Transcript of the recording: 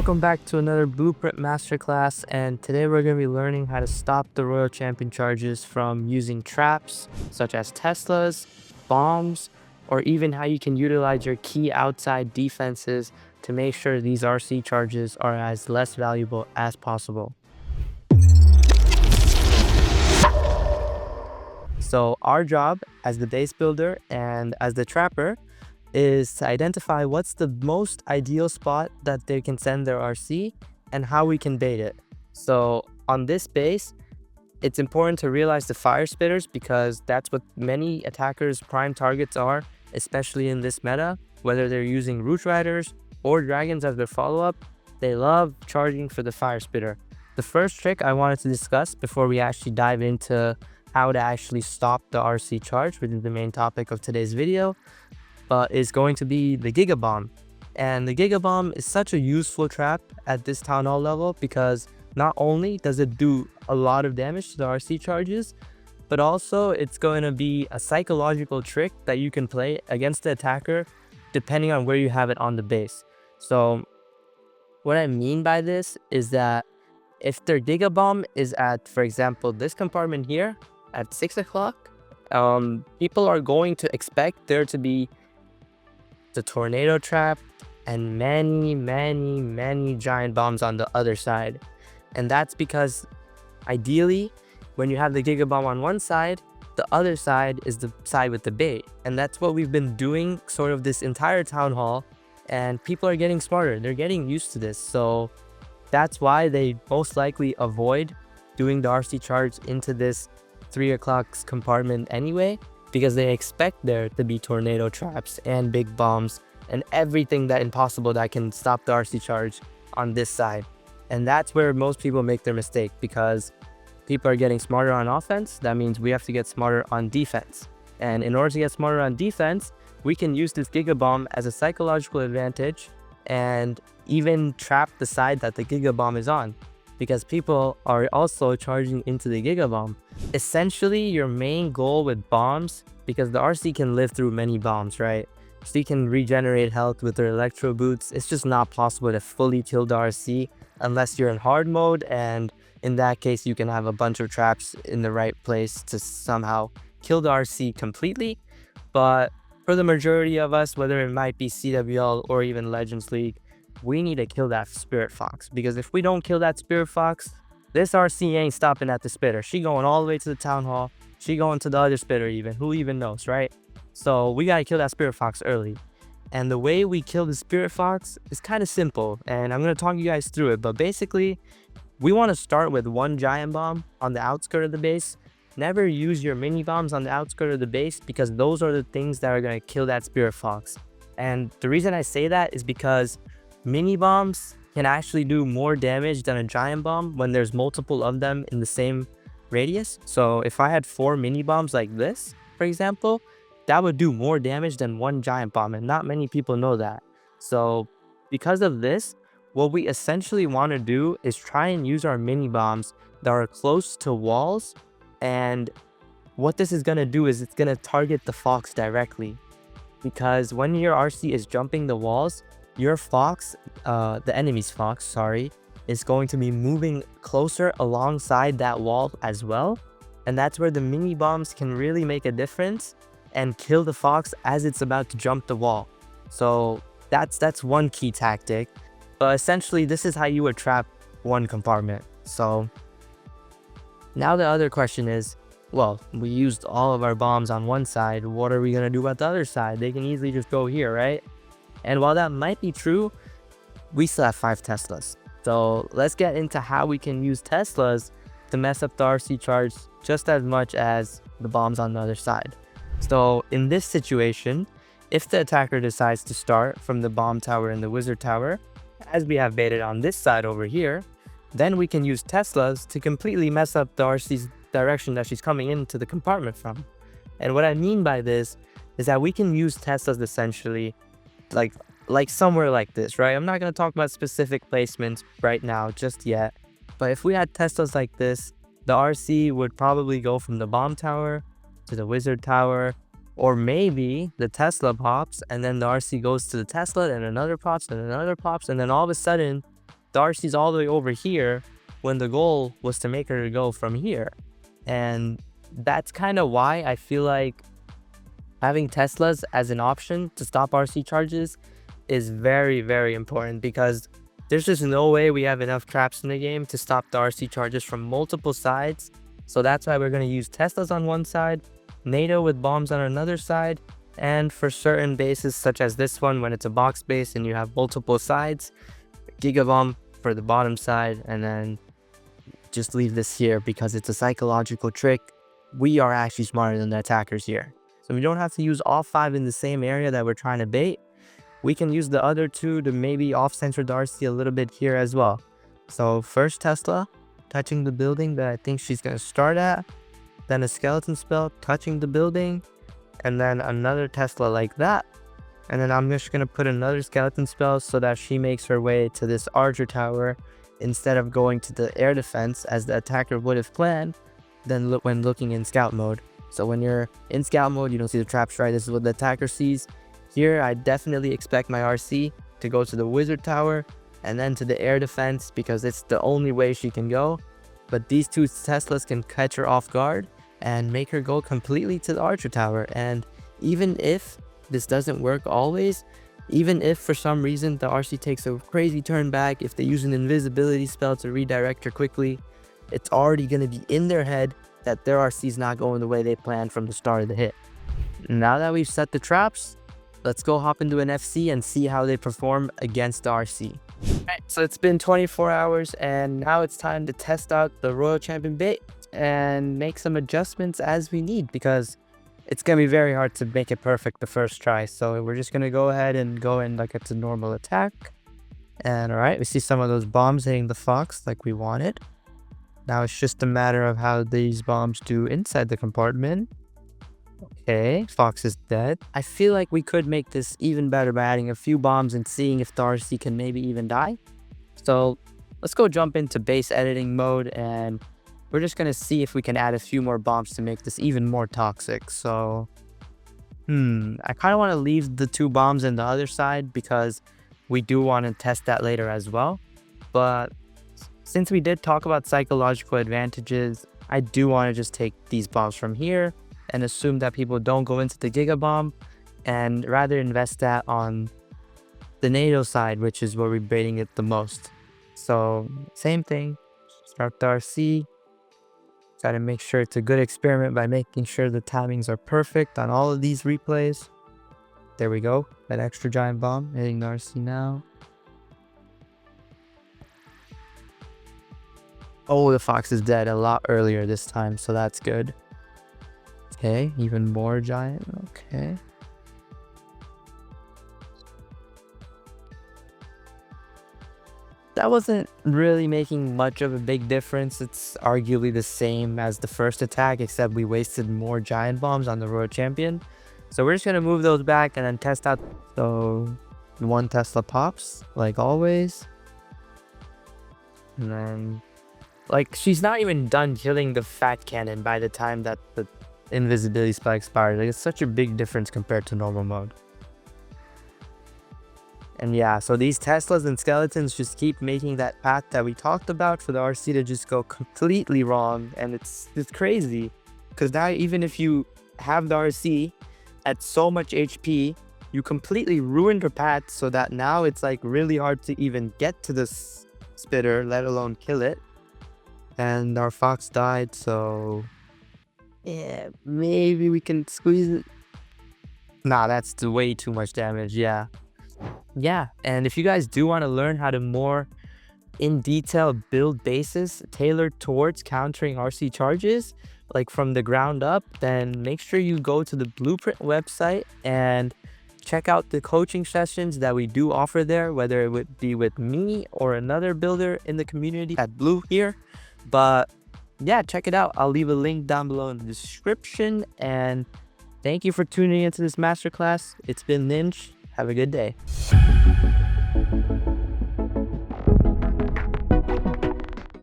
Welcome back to another Blueprint Masterclass, and today we're going to be learning how to stop the Royal Champion charges from using traps such as Teslas, bombs, or even how you can utilize your key outside defenses to make sure these RC charges are as less valuable as possible. So our job as the base builder and as the trapper is to identify what's the most ideal spot that they can send their RC and how we can bait it. So on this base, it's important to realize the fire spitters because that's what many attackers' prime targets are, especially in this meta. Whether they're using Root Riders or Dragons as their follow-up, they love charging for the fire spitter. The first trick I wanted to discuss before we actually dive into how to actually stop the RC charge, which is the main topic of today's video, is going to be the Giga Bomb. And the Giga Bomb is such a useful trap at this Town Hall level because not only does it do a lot of damage to the RC charges, but also it's going to be a psychological trick that you can play against the attacker depending on where you have it on the base. So what I mean by this is that if their Giga Bomb is at, for example, this compartment here at 6 o'clock, people are going to expect there to be the tornado trap and many giant bombs on the other side. And that's because ideally when you have the Giga Bomb on one side, the other side is the side with the bait, and that's what we've been doing sort of this entire Town Hall, and people are getting smarter, they're getting used to this. So that's why they most likely avoid doing the RC charge into this 3 o'clock compartment anyway, because they expect there to be tornado traps and big bombs and everything that impossible that can stop the RC charge on this side. And that's where most people make their mistake, because people are getting smarter on offense. That means we have to get smarter on defense. And in order to get smarter on defense, we can use this Giga Bomb as a psychological advantage and even trap the side that the Giga Bomb is on, because people are also charging into the Giga Bomb. Essentially, your main goal with bombs, because the RC can live through many bombs, right? So you can regenerate health with their electro boots. It's just not possible to fully kill the RC unless you're in hard mode, and in that case, you can have a bunch of traps in the right place to somehow kill the RC completely. But for the majority of us, whether it might be CWL or even Legends League, we need to kill that Spirit Fox, because if we don't kill that Spirit Fox, this RC ain't stopping at the spitter. She going all the way to the Town Hall. She going to the other spitter even. Who even knows, right? So we gotta kill that Spirit Fox early. And the way we kill the Spirit Fox is kind of simple, and I'm gonna talk you guys through it. But basically, we want to start with one giant bomb on the outskirt of the base. Never use your mini bombs on the outskirt of the base, because those are the things that are gonna kill that Spirit Fox. And the reason I say that is because mini bombs can actually do more damage than a giant bomb when there's multiple of them in the same radius. So if I had 4 mini bombs like this, for example, that would do more damage than one giant bomb, and not many people know that. So because of this, what we essentially want to do is try and use our mini bombs that are close to walls. And what this is going to do is it's going to target the Fox directly, because when your RC is jumping the walls, your Fox, the enemy's Fox, sorry, is going to be moving closer alongside that wall as well. And that's where the mini bombs can really make a difference and kill the Fox as it's about to jump the wall. So that's one key tactic. But essentially, this is how you would trap one compartment. So now the other question is, well, we used all of our bombs on one side. What are we going to do about the other side? They can easily just go here, right? And while that might be true, we still have 5 Teslas. So let's get into how we can use Teslas to mess up the RC charge just as much as the bombs on the other side. So in this situation, if the attacker decides to start from the bomb tower and the wizard tower, as we have baited on this side over here, then we can use Teslas to completely mess up the RC's direction that she's coming into the compartment from. And what I mean by this is that we can use Teslas essentially like somewhere like this, right? I'm not going to talk about specific placements right now just yet, but if we had Teslas like this, the RC would probably go from the bomb tower to the wizard tower, or maybe the Tesla pops and then the RC goes to the Tesla and another pops and another pops, and then all of a sudden the RC's all the way over here when the goal was to make her go from here. And that's kind of why I feel like having Teslas as an option to stop RC charges is very, very important, because there's just no way we have enough traps in the game to stop the RC charges from multiple sides. So that's why we're going to use Teslas on one side, NATO with bombs on another side, and for certain bases such as this one, when it's a box base and you have multiple sides, Gigabomb for the bottom side, and then just leave this here because it's a psychological trick. We are actually smarter than the attackers here. So we don't have to use all 5 in the same area that we're trying to bait. We can use the other 2 to maybe off-center the RC a little bit here as well. So first Tesla, touching the building that I think she's going to start at. Then a skeleton spell, touching the building. And then another Tesla like that. And then I'm just going to put another skeleton spell so that she makes her way to this archer tower instead of going to the air defense as the attacker would have planned, then when looking in scout mode. So when you're in scout mode, you don't see the traps, right? This is what the attacker sees. Here, I definitely expect my RC to go to the wizard tower and then to the air defense because it's the only way she can go. But these 2 Teslas can catch her off guard and make her go completely to the archer tower. And even if this doesn't work always, even if for some reason the RC takes a crazy turn back, if they use an invisibility spell to redirect her quickly, it's already going to be in their head that their RC is not going the way they planned from the start of the hit. Now that we've set the traps, let's go hop into an FC and see how they perform against the RC. Alright, so it's been 24 hours and now it's time to test out the Royal Champion bait and make some adjustments as we need, because it's going to be very hard to make it perfect the first try. So we're just going to go ahead and go in like it's a normal attack. And alright, we see some of those bombs hitting the fox like we wanted. Now it's just a matter of how these bombs do inside the compartment. Okay, fox is dead. I feel like we could make this even better by adding a few bombs and seeing if the RC can maybe even die. So let's go jump into base editing mode and we're just going to see if we can add a few more bombs to make this even more toxic. So, I kind of want to leave the 2 bombs in the other side because we do want to test that later as well. But since we did talk about psychological advantages, I do want to just take these bombs from here and assume that people don't go into the Giga Bomb and rather invest that on the NATO side, which is where we're baiting it the most. So, same thing, start the RC. Got to make sure it's a good experiment by making sure the timings are perfect on all of these replays. There we go. That extra giant bomb hitting the RC now. Oh, the fox is dead a lot earlier this time, so that's good. Okay, even more giant. Okay. That wasn't really making much of a big difference. It's arguably the same as the first attack, except we wasted more giant bombs on the Royal Champion. So we're just going to move those back and then test out. So 1 Tesla pops, like always. And then, like, she's not even done killing the fat cannon by the time that the invisibility spell expires. Like, it's such a big difference compared to normal mode. And yeah, so these Teslas and skeletons just keep making that path that we talked about for the RC to just go completely wrong. And it's crazy, because now even if you have the RC at so much HP, you completely ruined her path so that now it's like really hard to even get to this spitter, let alone kill it. And our fox died, so yeah, maybe we can squeeze it. Nah, that's way too much damage. Yeah, and if you guys do want to learn how to more in detail build bases tailored towards countering RC charges, like from the ground up, then make sure you go to the Blueprint website and check out the coaching sessions that we do offer there, whether it would be with me or another builder in the community at Blue here. But yeah, check it out. I'll leave a link down below in the description. And thank you for tuning into this masterclass. It's been Ninj. Have a good day.